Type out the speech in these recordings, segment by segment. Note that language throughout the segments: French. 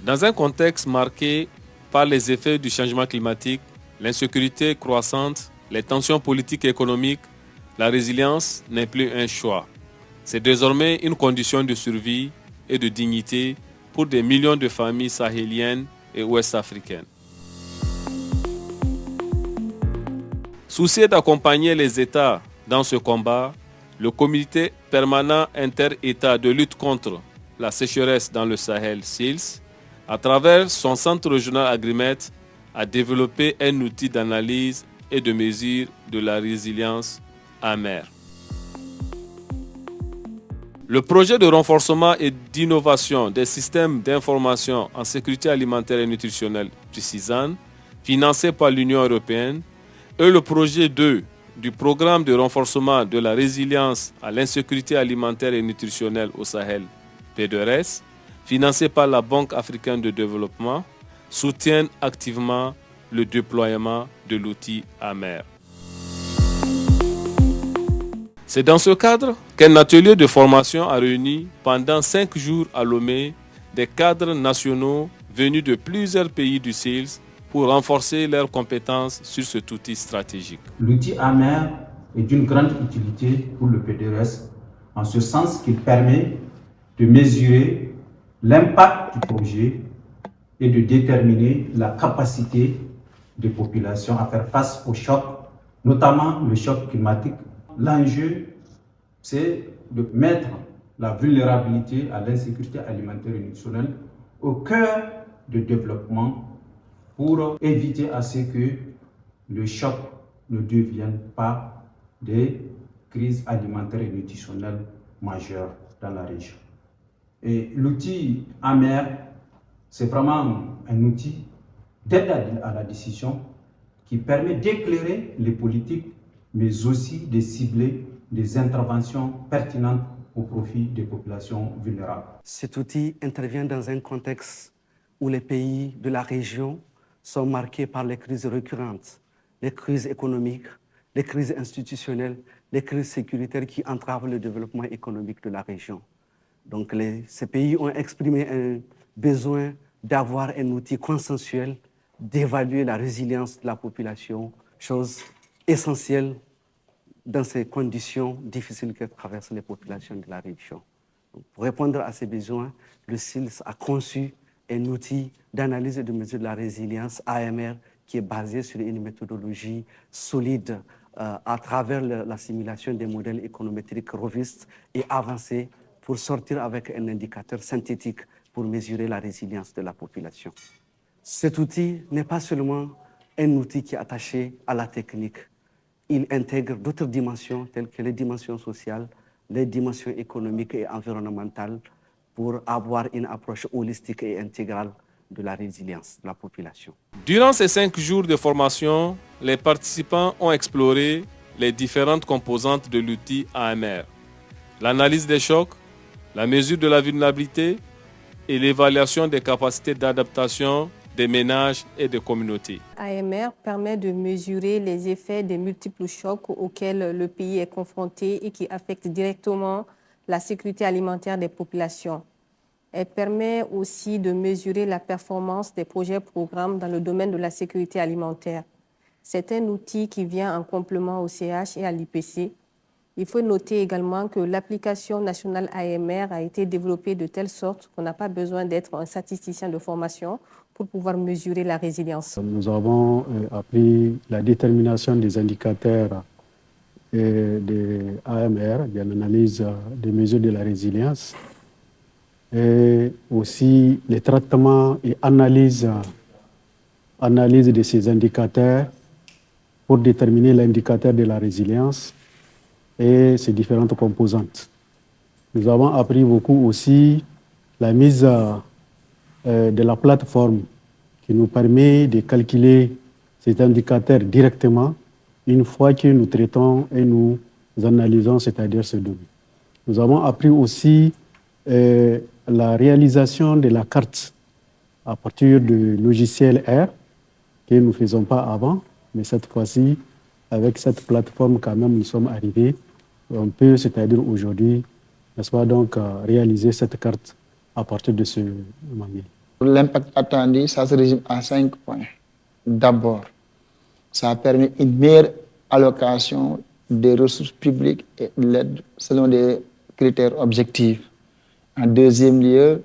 Dans un contexte marqué par les effets du changement climatique, l'insécurité croissante, les tensions politiques et économiques, la résilience n'est plus un choix. C'est désormais une condition de survie et de dignité pour des millions de familles sahéliennes et ouest-africaines. Soucieux d'accompagner les États dans ce combat, le comité permanent inter-État de lutte contre la sécheresse dans le Sahel, SILS, à travers son centre régional Agrimet, a développé un outil d'analyse et de mesure de la résilience AMER. Le projet de renforcement et d'innovation des systèmes d'information en sécurité alimentaire et nutritionnelle du CISAN, financé par l'Union européenne, et le projet 2 du programme de renforcement de la résilience à l'insécurité alimentaire et nutritionnelle au Sahel, P2RS, financé par la Banque africaine de développement, soutiennent activement le déploiement de l'outil AMER. C'est dans ce cadre qu'un atelier de formation a réuni pendant 5 jours à Lomé des cadres nationaux venus de plusieurs pays du SILS pour renforcer leurs compétences sur cet outil stratégique. L'outil AMER est d'une grande utilité pour le P2RS en ce sens qu'il permet de mesurer l'impact du projet et de déterminer la capacité des populations à faire face au choc, notamment le choc climatique. L'enjeu, c'est de mettre la vulnérabilité à l'insécurité alimentaire et nutritionnelle au cœur du développement pour éviter à ce que le choc ne devienne pas des crises alimentaires et nutritionnelles majeures dans la région. Et l'outil AMER, c'est vraiment un outil d'aide à la décision qui permet d'éclairer les politiques, mais aussi de cibler des interventions pertinentes au profit des populations vulnérables. Cet outil intervient dans un contexte où les pays de la région sont marqués par les crises récurrentes, les crises économiques, les crises institutionnelles, les crises sécuritaires qui entravent le développement économique de la région. Donc ces pays ont exprimé un besoin d'avoir un outil consensuel, d'évaluer la résilience de la population, chose essentielle dans ces conditions difficiles que traversent les populations de la région. Donc, pour répondre à ces besoins, le SILS a conçu un outil d'analyse et de mesure de la résilience, AMR, qui est basé sur une méthodologie solide à travers la simulation des modèles économétriques robustes et avancés pour sortir avec un indicateur synthétique pour mesurer la résilience de la population. Cet outil n'est pas seulement un outil qui est attaché à la technique. Il intègre d'autres dimensions telles que les dimensions sociales, les dimensions économiques et environnementales pour avoir une approche holistique et intégrale de la résilience de la population. Durant ces 5 jours de formation, les participants ont exploré les différentes composantes de l'outil AMR, l'analyse des chocs, la mesure de la vulnérabilité et l'évaluation des capacités d'adaptation des ménages et des communautés. AMR permet de mesurer les effets des multiples chocs auxquels le pays est confronté et qui affectent directement la sécurité alimentaire des populations. Elle permet aussi de mesurer la performance des projets et programmes dans le domaine de la sécurité alimentaire. C'est un outil qui vient en complément au CH et à l'IPC. Il faut noter également que l'application nationale AMR a été développée de telle sorte qu'on n'a pas besoin d'être un statisticien de formation pour pouvoir mesurer la résilience. Nous avons appris la détermination des indicateurs de AMR, de l'analyse des mesures de la résilience, et aussi les traitements et analyse de ces indicateurs pour déterminer l'indicateur de la résilience et ses différentes composantes. Nous avons appris beaucoup aussi la mise de la plateforme qui nous permet de calculer ces indicateurs directement une fois que nous traitons et nous analysons, c'est-à-dire ce données. Nous avons appris aussi la réalisation de la carte à partir du logiciel R que nous ne faisions pas avant, mais cette fois-ci, avec cette plateforme, quand même, nous sommes arrivés. On peut, c'est-à-dire aujourd'hui, n'est-ce pas, donc, réaliser cette carte à partir de ce manuel. L'impact attendu, ça se résume à 5 points. D'abord, ça permet une meilleure allocation des ressources publiques et de l'aide selon des critères objectifs. En deuxième lieu,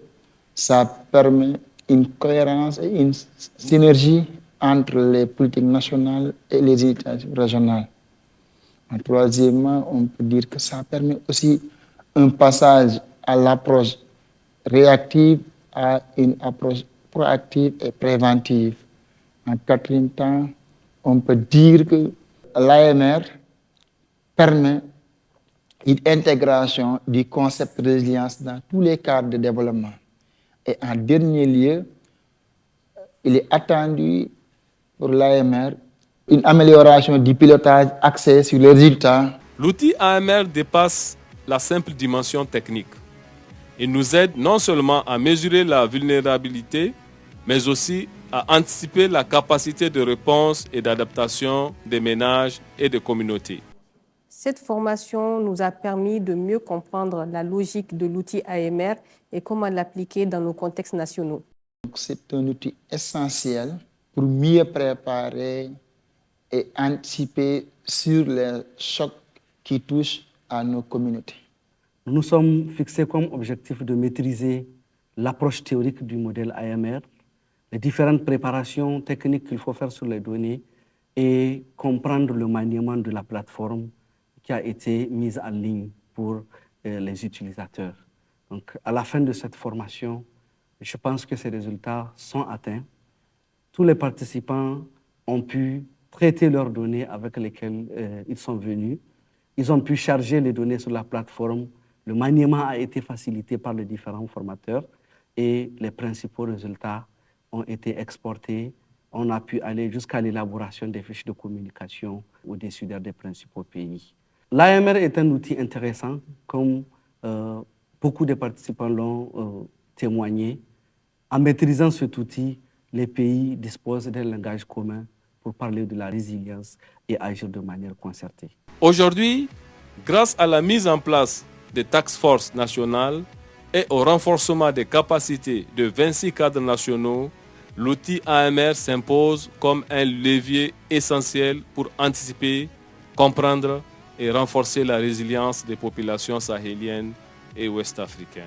ça permet une cohérence et une synergie entre les politiques nationales et les initiatives régionales. Troisièmement, on peut dire que ça permet aussi un passage à l'approche réactive à une approche proactive et préventive. En quatrième temps, on peut dire que l'AMR permet une intégration du concept de résilience dans tous les cadres de développement. Et en dernier lieu, il est attendu pour l'AMR une amélioration du pilotage axé sur les résultats. L'outil AMR dépasse la simple dimension technique. Il nous aide non seulement à mesurer la vulnérabilité, mais aussi à anticiper la capacité de réponse et d'adaptation des ménages et des communautés. Cette formation nous a permis de mieux comprendre la logique de l'outil AMR et comment l'appliquer dans nos contextes nationaux. C'est un outil essentiel pour mieux préparer et anticiper sur les chocs qui touchent à nos communautés. Nous nous sommes fixés comme objectif de maîtriser l'approche théorique du modèle AMR, les différentes préparations techniques qu'il faut faire sur les données et comprendre le maniement de la plateforme qui a été mise en ligne pour les utilisateurs. Donc, à la fin de cette formation, je pense que ces résultats sont atteints. Tous les participants ont pu traiter leurs données avec lesquelles ils sont venus. Ils ont pu charger les données sur la plateforme. Le maniement a été facilité par les différents formateurs et les principaux résultats ont été exportés. On a pu aller jusqu'à l'élaboration des fiches de communication aux décideurs des principaux pays. L'AMR est un outil intéressant, comme beaucoup de participants l'ont témoigné. En maîtrisant cet outil, les pays disposent d'un langage commun pour parler de la résilience et agir de manière concertée. Aujourd'hui, grâce à la mise en place des task forces nationales et au renforcement des capacités de 26 cadres nationaux, l'outil AMR s'impose comme un levier essentiel pour anticiper, comprendre et renforcer la résilience des populations sahéliennes et ouest-africaines.